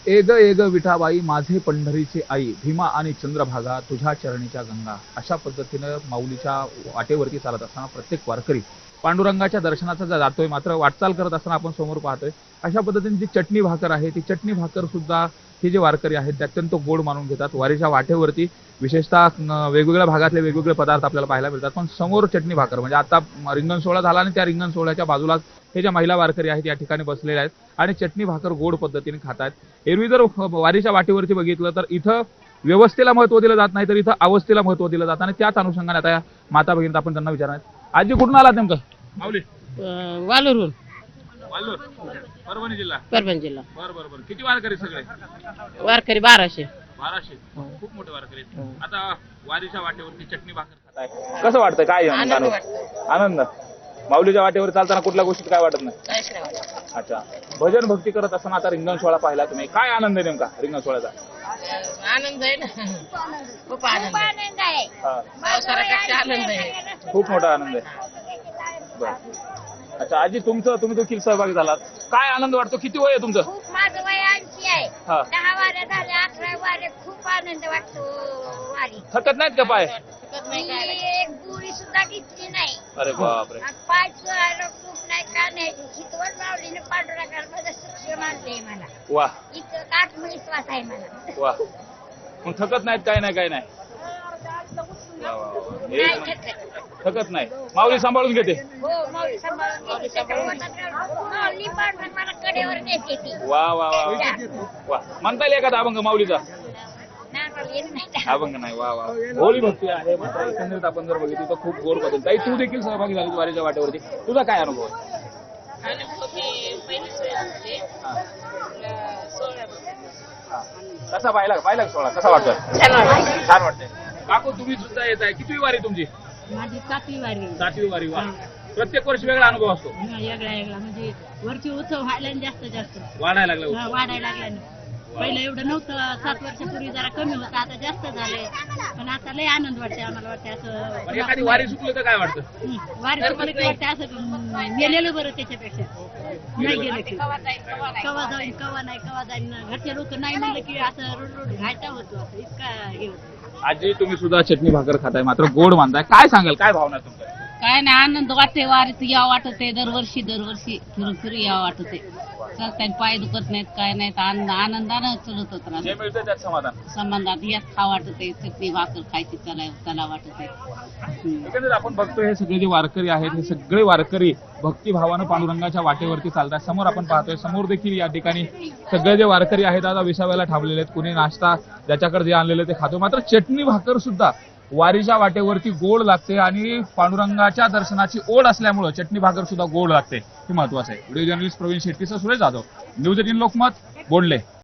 Egg Vithabai माझे पंढरीचे आई, भीमा आणि चंद्रभागा तुझ्या चरणीच्या गंगा. अशा पद्धतीनं माऊलीच्या वाटेवरती चालत असताना प्रत्येक वारकरी पांडुरंगाच्या दर्शनाचा जातोय. मात्र वाटचाल करत असताना आपण समोर पाहतोय अशा पद्धतीने जी चटणी भाकर आहे, ती चटणी भाकर सुद्धा हे जे वारकरी आहेत ते अत्यंत गोड मानून घेतात. वारीच्या वाटेवरती विशेषतः वेगवेगळ्या भागातले वेगवेगळे पदार्थ आपल्याला पाहायला मिळतात, पण समोर चटणी भाकर म्हणजे आता रिंगण सोहळा झाला आणि त्या रिंगण सोहळ्याच्या बाजूला हे ज्या महिला वारकरी आहेत या ठिकाणी बसलेल्या आहेत आणि चटणी भाकर गोड पद्धतीने खात आहेत. एरवी जर वारीच्या वाटेवरती बघितलं तर इथं व्यवस्थेला महत्व दिलं जात नाही, तर इथं अवस्थेला महत्व दिलं जातं आणि त्याच अनुषंगाने आता या माता भगिनीत आपण त्यांना विचारणार. आजी कुठून आलात नेमकं? माऊली वालूरून. वाल्लोर, परभणी जिल्हा. परभणी जिल्हा. बरं. किती वारकरी सगळे? वारकरी 1200. 1200. खूप मोठे वारकरी आहेत. आता वारीच्या वाटेवरती चटणी भाकर खाताय, कसं वाटतं? काय आनंद? माऊलीच्या वाटेवर चालताना कुठल्या गोष्टीत काय वाटत नाही? अच्छा. भजन भक्ती करत असताना आता रिंगण सोहळा पाहिला तुम्ही, काय आनंद आहे नेमका रिंगण सोहळ्याचा? आनंद आहे ना, खूप आनंद आहे. आनंद आहे, खूप मोठा आनंद आहे. बरं. अच्छा आजी, तुम्ही देखील सहभागी झालात, काय आनंद वाटतो? किती वय आहे तुमचं? खूप माझं वय 80 आहे. हा. 10 वाऱ्या झाल्या, 11 वाऱ्या. खूप आनंद वाटतो वारी. थकत नाहीत का पाय? मी एक गोळी सुद्धा घेतली नाही. अरे बापरे. आणि पाय चोळायला खूप नाही का नाही. हितवण माऊलीने पांडुरंगामध्ये शिक्षण आणलंय मला. वा इतकं आत्मविश्वास आहे मला. वा. मग थकत नाहीत? काय नाही. नाही एक थकत. थकत नाही. माऊली सांभाळून घेते. हो, माऊली सांभाळून घेते. माऊली पांडुरंग मला कडेवर नेते ती. वा म्हणता येईल एखादा अभंग माऊलीचा? नाही, मला येत नाही. अभंग नाही. वा होळी भक्ती आहे. मात्र एकंदरीत आपण जर बघितलं तर खूप गोड बदल. ताई, तू देखील सहभागी झाली वारीच्या वाटेवरती, तुझा काय अनुभव आहे? कसा पाहिला सोहळा कसा वाटतोय? छान वाटतंय. काकू, तुम्ही सुद्धा येत आहे, किती वारी तुमची? माझी 7वी वारी. 7वी वारी. वा. प्रत्येक वर्षी वेगळा अनुभव असतो. वेगळा म्हणजे वरची उत्सव व्हायला आणि जास्त वाढायला लागला. वाढायला लागला ना. पहिलं एवढं नव्हतं, 7 वर्षापूर्वी जरा कमी होतं, आता जास्त झालंय. पण आता लय आनंद वाटते आम्हाला. वाटते पण एखादी वारी असं चुकलं तर काय वाटतं? वारी चुकलं की वाटतं असं गेलेलं बरं त्याच्यापेक्षा नाही गेलं की. कवा जाईन कवा नाही, कवा जाईन. घरचे लोक नाही म्हणलं की असं रोड घायचा होतो, असं इतका हे होतं. आजी, तुम्ही सुद्धा चटणी भाकर खाताय, मात्र गोड मानताय, काय सांगाल? काय भावना तुमच्या? काय नाही, आनंद वाटते. वारीत यावं वाटत आहे. दरवर्षी फिरून यावं वाटत आहे. चालताना पाय दुखत नाहीत, काय नाहीत. आनंदानं चलत होत जे मिळतं त्यात समाधान. संबंधात यात खा वाटत आहे. चटणी भाकर खायची त्याला वाटत आहे. एकंदरीत आपण बघतोय हे सगळे जे वारकरी आहेत, हे सगळे वारकरी भक्तिभावानं पांडुरंगाच्या वाटेवरती चालतात. समोर आपण पाहतोय, समोर देखील या ठिकाणी सगळे जे वारकरी आहेत आता विसाव्याला थांबलेले आहेत. कुणी नाश्ता ज्याच्याकडे जे आणलेलं ते खातो. मात्र चटणी भाकर सुद्धा वारीच्या वाटेवरती गोड लागते आणि पांडुरंगाच्या दर्शनाची ओढ असल्यामुळे चटणी भाकर सुद्धा गोड लागते, हे महत्वाचं आहे. व्हिडिओ जर्नलिस्ट प्रवीण शेट्टीसह सुरेश जाधव, न्यूज 18 लोकमत, बोडले.